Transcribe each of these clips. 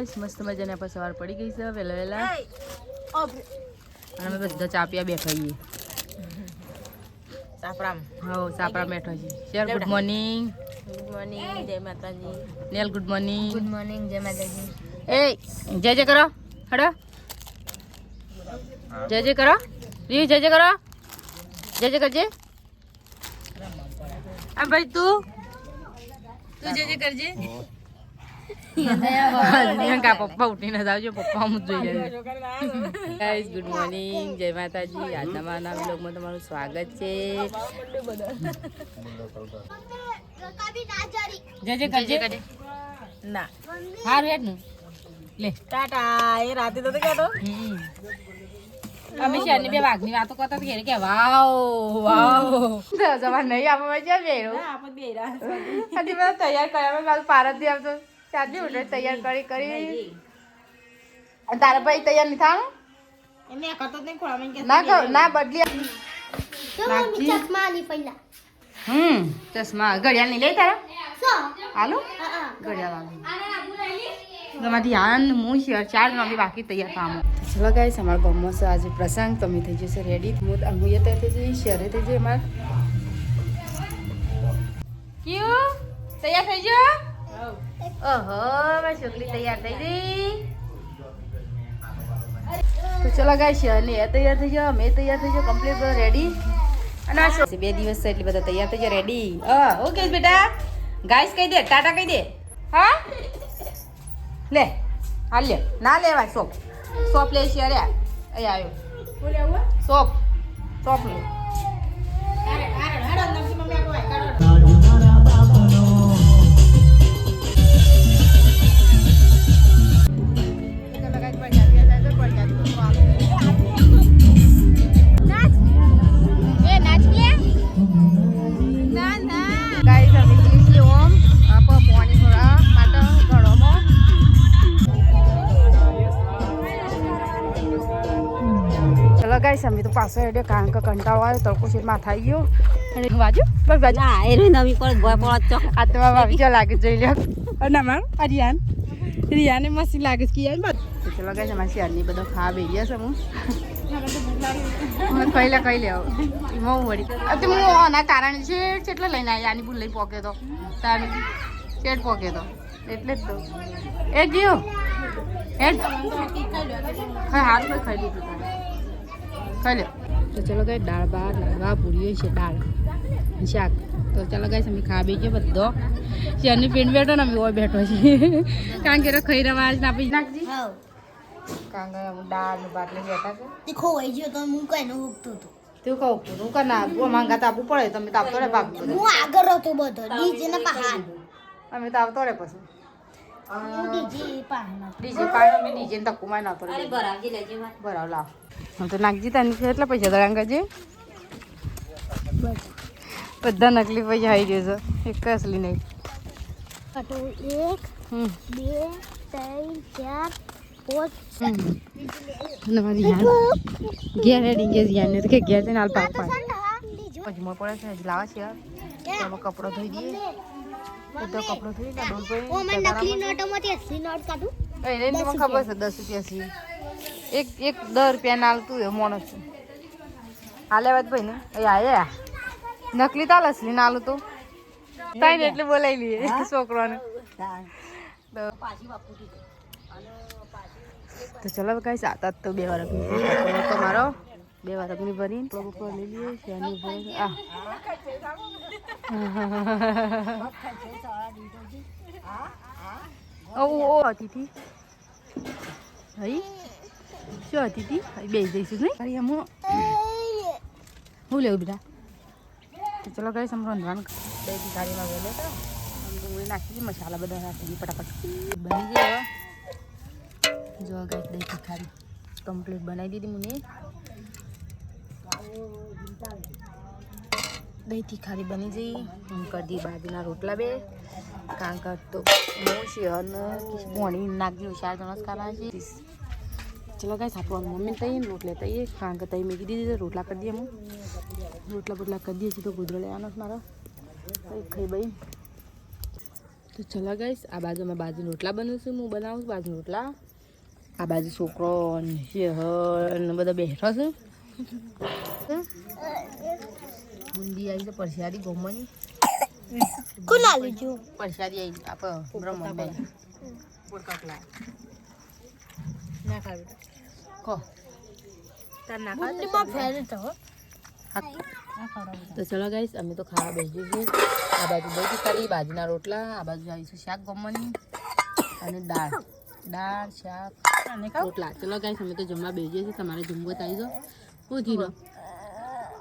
મસ્ત મજાની આપણે સવાર પડી ગઈ છે વહેલા વહેલા અને અમે બધા ચા પીવા બેઠા છીએ સાપરામ બેઠા છીએ શેર ગુડ મોર્નિંગ જય માતાજી નેલ ગુડ મોર્નિંગ જય માતાજી એ જય જય કરો હડો જય જય કરો રીવ જય જય કરો જય જય કરજે આ ભાઈ તું જય જય કરજે પપ્પા ઉઠીને આવજો પપ્પા હું જોઈ લેજો ગાઈસ ગુડ મોર્નિંગ જય માતાજી આજના મારા વ્લોગમાં તમારું સ્વાગત છે જય જય કરજે ના હાર વેટ નું લે ટાટા એ રાતે તો કહેતો અમે શહેરની બે વાઘની વાતો કરતા ઘેર કે વાવ વાવ જવા નહીં આપવા છે બેરો આપણે બેરા હજી મેં તૈયાર કર્યા મેં પારતથી આવતો ચાલજી ઉઠે તૈયાર કરી તારા ભાઈ તૈયાર નહીં થવાનું ના બદલી ચશ્મા ઘડિયાળ નહીં લે તારા હાલો ઘડિયાળ તમારી હાન હું શેર 4 જણા બાકી તૈયાર થવાનું ચલો ગાઈસ અમારા ગામમાં છે આજે પ્રસંગ તમે થઈ જશે રેડી હું તૈયાર થઈ જઈ શહેરે થઈ જઈએ અમારે ક્યું તૈયાર થઈ ગયો ઓહો મારી છોકરી તૈયાર થઈ ગઈ તો ચલો ગાઈસ ને તૈયાર થઈ જાવ મેં તૈયાર થઈ જાવ કમ્પ્લીટ રેડી અને આ 2 દિવસ છે એટલે બધા તૈયાર થઈ જાવ રેડી ઓકે બેટા ગાઈસ કહી દે ટાટા કહી દે હા લે હાલ લે ના લેવાય સોપ લે છે અરે અહીં આવ્યો શું લેવું સોપ લે ગાઈસ અમે તો પાછો હેડે કારણ કે કંટાળો આવ્યો તડકો શેરમાં થઈ ગયો અને બાજુ બાજુ આ એ નવી પર ગોય પડત તો આ તો ભાભી જો લાગે જોઈ લ્યો અને માર રિયાને મસ્તી લાગે કે યાર મત ચલો ગાઈસ અમાર શેરની બધો ખા બે ગયા છે હું પહેલા કહી લેવ મો વળી અતે હું આના કારણ છે કેટલે લઈને આવી આની ભૂલ લઈ પોકે તો તાર ચેટ પોકે તો એટલે જ તો એ ગયો હેડ હાથ પર ખાઈ લીધું ખાઈ લે તો ચલો ગાઈ દાળ ભાત લાડવા પૂરીઓ છે દાળ શાક તો ચલો ગાઈ અમે ખા બે ગયો બધો શેરની પેન બેઠો ને અમે ઓય બેઠો છે કારણ કે ખાઈ રવા આજ ના પી નાખજી કારણ કે દાળ ને ભાત લઈ બેઠા છે તે ખોવાઈ ગયો તો હું કઈ ન ઉગતું હતું તું કહું હું કના બો માંગા તાપવું પડે તમે તાપતો રે બાપ હું આગળ હતો બધો ડીજે ના પહાડ અમે તાપતો રે પછી ડીજે પાણ અમે ડીજે ને તકુમાં નતો અરે બરાવજી લેજે બરાવ લાવ હું તો નાખજી તને કેટલા પૈસા દરાંગાજી બધા નકલી પૈસા આવી ગયો છે એક અસલી નહીં 1 2 3 4 5 મારી યાર ઘેર હેડી ગેસ યાર ને તો કે ઘેર છે નાલ પાક પાક પછી મોર પડે છે લાવા છે યાર કપડો ધોઈ દઈએ બધો કપડો ધોઈ ના ડોલ પર ઓ મે નકલી નોટોમાંથી 80 નોટ કાઢું એને મને ખબર છે 10 રૂપિયા છે એક 10 રૂપિયા નાલતું એ મોણસ હાલે વાત ભાઈ ને આયા નકલી તાલ અસલી નાલું તો તાઈને એટલે બોલાઈ લઈએ છોકરાને તો ચલો ગાઈસ આતા તો 2 વાર તો મારો 2 વાર અગ્નિ ભરીને ઉપર લઈ લઈએ શેની ભરે આ ઓ અતિથિ હઈ શું અતિથિ બે જઈશું નહીં અરે હું લેવું બેટા તો ચલો ગાઈસ हम રંધવાનું દહીં ગાડીમાં વેલે તો ડુંગળી નાખી મસાલા બધા નાખી ફટાફટ બની જાય જો ગાઈસ દહીં ખારી કમ્પ્લીટ બનાવી દીધી મને દહીં તીખારી બની જઈ હું કરી દી બાજુના રોટલા બે કારણ કે તો હું શિયાળ ભોણી નાખી 4 જણા ખાના છે ચલો ગાઈસ આપણું મમ્મી તઈ રોટલે તઈ કારણ કે તઈ મેં કીધી રોટલા કરી દઈએ હું રોટલા બોટલા કરી દઈએ છીએ તો ગુદરો લેવાનો મારો ખાઈ ભાઈ તો તો ચલો ગાઈસ આ બાજુ અમે બાજુ રોટલા બનાવીશું હું બનાવું છું બાજુ રોટલા આ બાજુ છોકરો ને બધા બેઠા છે બુંદી આવી છે પરસાદી ગોમવાની કોણ આલી જો પરસાદી આવી આપણે બ્રહ્મબેન પોડકકલા ના ખાવ કો તાર ના ખાવ બુંદીમાં ફેરે તો તો ચલો ગાઈસ અમે તો ખાવા બેસી છીએ આ બાજુ બધી કરી બાજુના રોટલા આ બાજુ આવીશું શાક ગમવાની અને દાળ શાક અને રોટલા ચલો ગાઈસ અમે તો જમવા બેસીએ છીએ તમારે જમવું તો આવી જાઓ પૂછી લો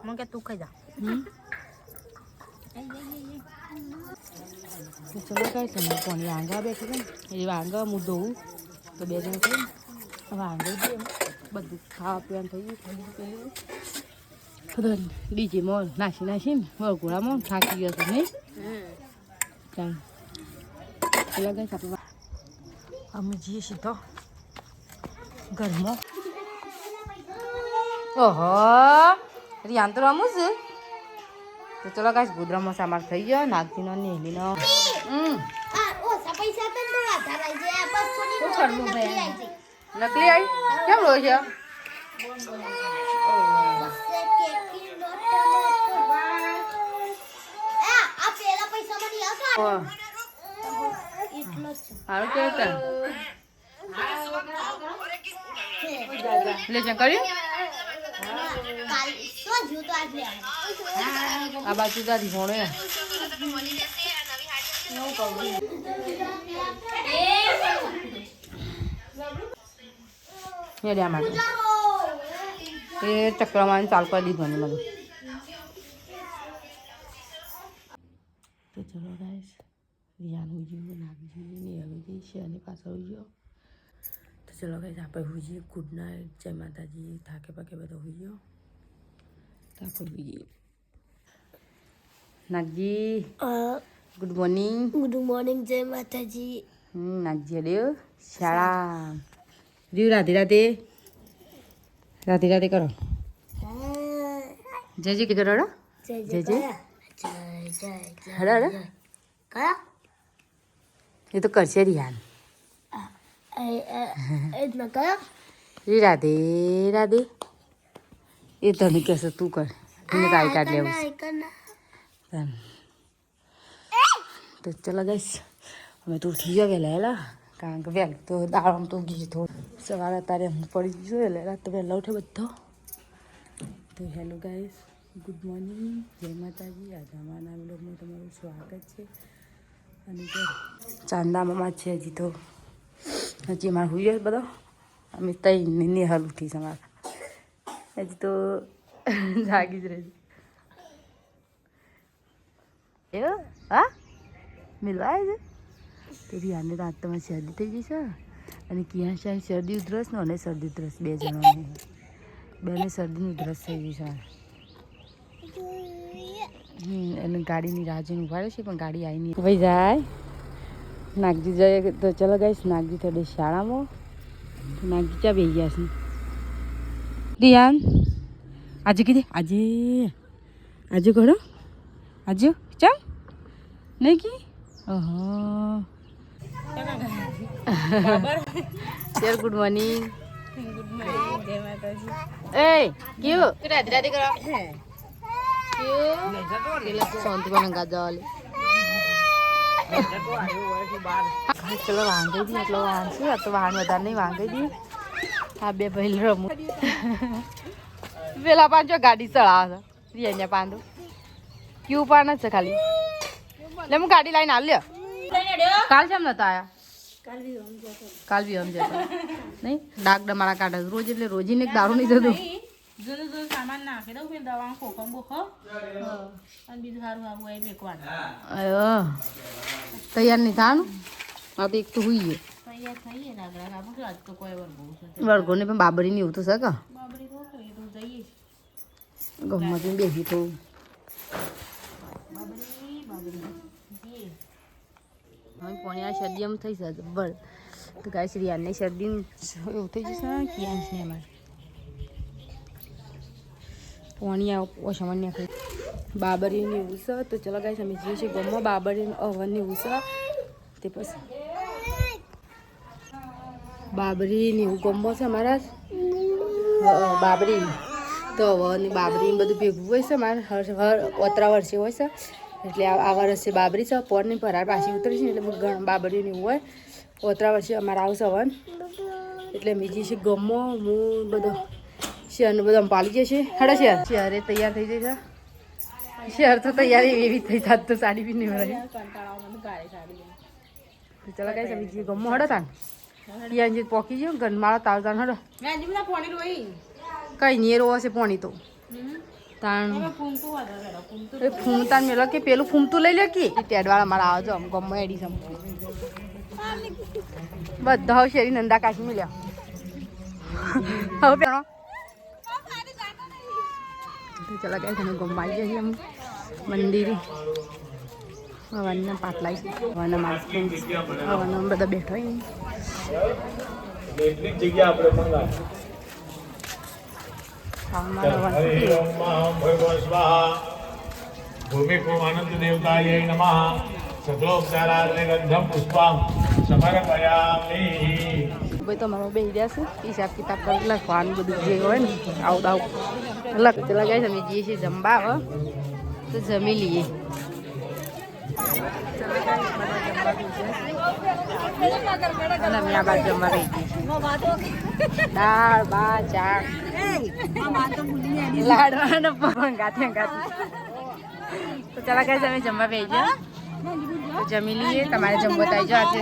મને કે તું ખાઈ જા તો ચલો ગાઈસ અમે કોની વાંગા બેઠી છે એ વાંગા હું ધોવું તો બે જણ થઈ વાંગા દે બધું ખાવા પીવાનું થઈ ગયું થઈ ડીજે મોલ નાસીને વળગોળામાં થાકી ગયો હતો નહીં ચાલ પેલા ગઈ આપણે અમે જઈએ સીધો ઘરમાં ઓહો રિયાન તો રમું છે તો ચલો ગાઈસ ગોદરામાં સામાર થઈ ગયો નાગજીનો નેલીનો નકલી આવી કેમ રો છે સારું કે લેશન કર્યું આ બાજુ તારી ભણો મેળ્યા માટે એ ચક્રમાં ચાલ કરી દીધું મને તો ચલો ગાઈસ રિયાન ઉજ્યું નાગજી ને હવેજી છે અને પાછળ ઉજ્યો તો ચલો ગાઈસ આપણે ઉજ્યું ગુડ નાઇટ જય માતાજી થાકે પાકે બધો ઉજ્યો તો આપણે ઉજ્યું નાગજી ગુડ મોર્નિંગ જય માતાજી નાગજી દેવ શાળા રીવ રાધે રાધે રાધે રાધે કરો જય જય કરો જય જય હરા કયા એ તો કરશે રિયાન રી રાધે રાધે એ તને કહેશે તું કર એને કાઢી કાઢ લેવું તો ચલો ગઈશ અમે તો ઉઠી ગયા વહેલા હેલા કારણ કે વહેલું તો દાળમ તો ગઈ થોડું સવારે અત્યારે હું પડી ગયું એટલે રાત તો વહેલા ઉઠે બધો તો હેલો ગાઈસ ગુડ મોર્નિંગ જય માતાજી આજે અમારા બ્લોગમાં તમારું સ્વાગત છે અને ચાંદામાં છે હજી તો હજી અમારે હોઈ જાય બધો અમે તઈ નિહાલ ઉઠી છે અમારે હજી તો જાગી જ રહી એવું હા મિલવા આવે છે તેથી આને રાત તમારી શરદી થઈ ગઈ છે અને ક્યાં શાય શરદી ઉધરસ ને અને શરદી ઉધરસ બે જણાને બેને શરદીની ઉધરસ થઈ ગઈ છે અને ગાડીની રાહ જોઈને ઉભા છે પણ ગાડી આવી નહીં ભાઈ જાય નાગજી જાય તો ચલો ગાઈશ નાગજી થોડી શાળામાં નાગજી ચા બેસી ગયા છે રિયાન આજે કીધે આજે કરો આજે ચાલ નહીં કી ઓહો સર ગુડ મોર્નિંગ જય માતાજી એ કેવું રાધે રાધે કરો શાંતિ પણ ગાજવાલે ચલો વાંગી દી એટલો વાંચું આ તો વાહન વધારે નહીં વાંગી દી આ બે ભાઈ રમું પેલા પાંચો ગાડી ચડાવે છે રિયાને પાંદો ક્યુ પાન જ છે ખાલી લે હું ગાડી લાઈને હાલ લ્યો કાલ છે એમ નતા આયા કાલ બી આમ જતા નહીં ડાક ડમાડા કાઢે રોજ એટલે રોજીને એક દારૂ નહીં થતું જુદું સામાન નાખી દઉં મેં દવા ખોખો બોખો અને બીજું સારું આવું એ મેકવાનું તૈયાર નહીં થવાનું હા તો એક તો હોઈ ગયો તૈયાર થઈએ ને આગળ આપણે આજ તો કોઈ વર્ગો છે વર્ગોને પણ બાબરીની એવું તો છે કે બાબરી તો એ તો જઈએ ગમત બેસી તો બાબરી જઈએ હવે પોણ્યા શરદી એમ થઈ શકે બળ તો ગાય શ્રીયાનની શરદી એવું થઈ જશે ક્યાંશને અમારે પોણિયા ઓછામાં નાખી બાબરીની એવું છે તો ચલો ગાય અમે જઈએ છીએ ગમમાં બાબરીની અવનની એવું છે તે પછી બાબરી ને એવું ગમો છે અમારા બાબરી તો હવે બાબરી બધું ભેગું હોય છે મારે ઓતરા વર્ષે હોય છે એટલે આ વર્ષે બાબરી છે પોરની ભરાર પાછી ઉતરી છે એટલે બાબરી ને એવું હોય ઓતરા વર્ષે અમારે આવશે હવન એટલે બીજી છે ગમો હું બધો શહેરનું બધું પાલી જશે હડે શહેરે તૈયાર થઈ જાય છે શહેર તો તૈયારી એવી થઈ જાત તો સાડી બી નહીં મળે ચાલો કઈ બીજી ગમો હડે તાન પિયાજી પોકી ગયો ગનમાળા તાવતાન હડો કઈ નહીં રોવા છે પોણી તો તાણ એ ફૂમતાન મેલો કે પેલું ફૂમતું લઈ લે કે ટેડવાળા મારા આવજો આમ ગમો એડી સમ બધા શેરી નંદા કાશી મળ્યા હવે પેણો ચાલો કઈ તમે ગમવાઈ જઈએ એમ મંદિરે હવાના પાટલા હવાના માણસ હવાના બધા બેઠો ભૂમિ આનંદ દેવતાય નમઃ સકલોપચારાર્થે ગંધમ પુષ્પમ સમર્પયામિ. ભાઈ તમારો બેસી રહ્યા છે હિસાબ કિતાબ કરી લખવાનું બધું જે હોય ને આવું આવું લખ તો લગાવી તમે જઈએ છીએ જમવા હવે તો જમી લઈએ. અમે આ બાજુ જમવા રહી ગઈ દાળ ભાત શાક લાડવાનો ગાંઠે તો ચાલો કઈ તમે જમવા બેસી જાઓ તો જમી લઈએ. તમારે જમવો તો આવી જાઓ આજે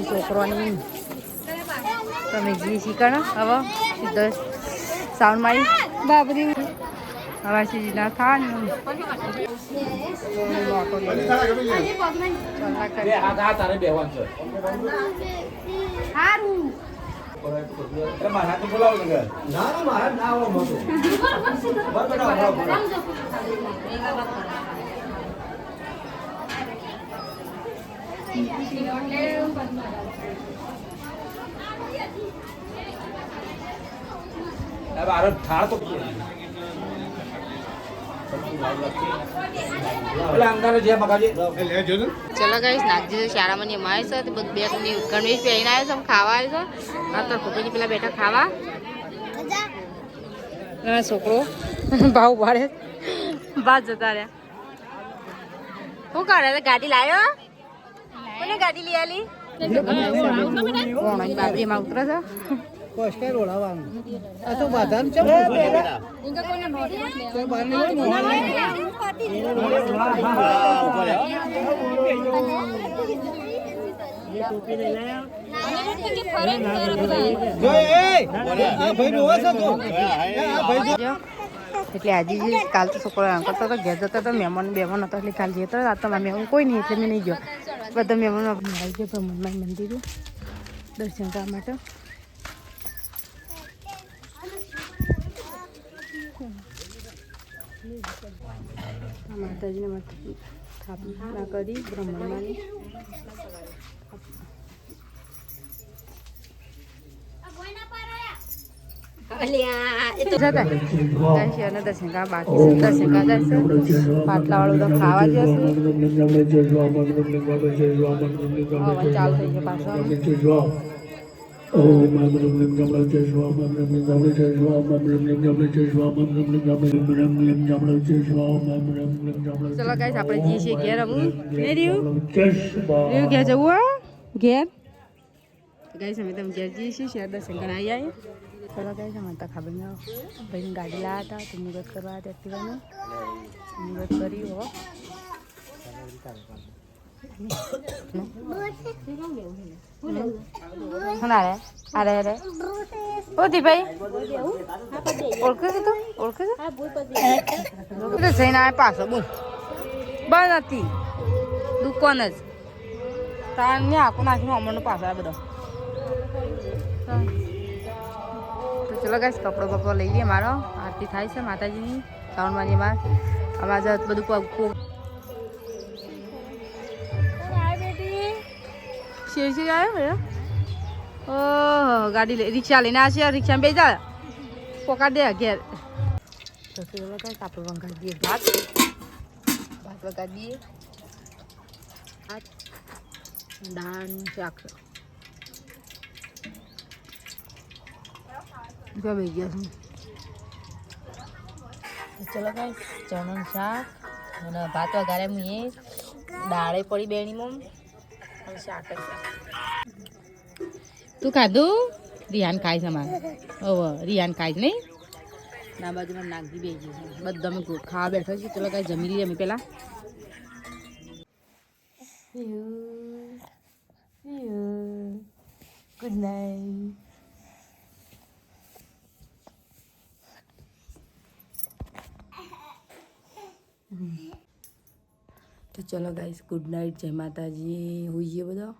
છોકરોની તમે જઈએ શીખણ હવે સીધો સાઉન્ડ મારી બાબરી હવે સીધી ના થા ચલો ગાઈસ નાગજી શાળામાં ની અમારે છે બે ગણવેશ પહેરીને આવ્યો છે ખાવા આવ્યો છે આ તો ખોટી પેલા બેઠા ખાવા છોકરો ભાવ પાડે બાદ જતા રહ્યા. શું કરે ગાડી લાવ્યો કોને ગાડી લઈ આલી બાબરી એમાં ઉતરે છે એટલે આજે કાલ તો છોકરો કરતો હતો ઘેર જતો હતો મહેમાન બેમાન હતો એટલે કાલ જતો આ તો મહેમાન કોઈ નહીં એટલે મેં નહીં ગયો બધા મહેમાનો આવી ગયો બ્રહ્મણમાં મંદિરે દર્શન કરવા માટે. માતાજીને સ્થાપના કરી બ્રહ્મણમાંની દર્શન કરવા બાકી દર્શન પાટલા વાળું તો ખાવા જશું ચાલુ થઈ ગયો પાછો. ચલો ગાઈસ આપણે જઈએ છીએ ઘેર. હું ઘેર જવું ઘેર ગાઈસ અમે તમે ઘેર જઈએ છીએ શેર દર્શન કરાવી આવીએ. ચલો ગાઈસ અમે તો ખબર ના ભાઈને ગાડી લાવ્યા હતા તો મુહૂર્ત કરવા હતા એક્ટિવાનું મુહૂર્ત કરી હો અરે અરે અરે ઓથી ભાઈ ઓળખે છે તું ઓળખે છે જઈને આવે પાછો બોલ બંધ હતી દુકાન જ તાર ને આખું નાખીને અમરનો પાછો આ બધો. તો ચલો ગાઈસ કપડો બપડો લઈ લઈએ. મારો આરતી થાય છે માતાજીની શ્રાવણ માની બાર આમાં બધું શેરશી આવ્યો ભૈયા ઓહો ગાડી લઈ રિક્ષા લઈને આ છે રિક્ષામાં બે જા પોકાડ દે ઘેર. તો આપણે વંગાડી દઈએ ભાત વગા દઈએ દાળ શાક ગમે ગયા છે ચલો ગાઈસ ચણાનું શાક અને ભાત વઘારે એ દાળે પડી બેણીમાં અને શાક તું ખાધું રિહાન ખાય છે અમારે હવે રિહાન ખાય નહીં ના બાજુમાં નાગજી બે ગયું છે બધા અમે ખાવા બેઠા છીએ ચલો કાંઈ જમી લઈએ અમે પહેલાં ગુડ નાઇટ તો ચલો ગાઈસ ગુડ નાઇટ જય માતાજી હોઈએ બધા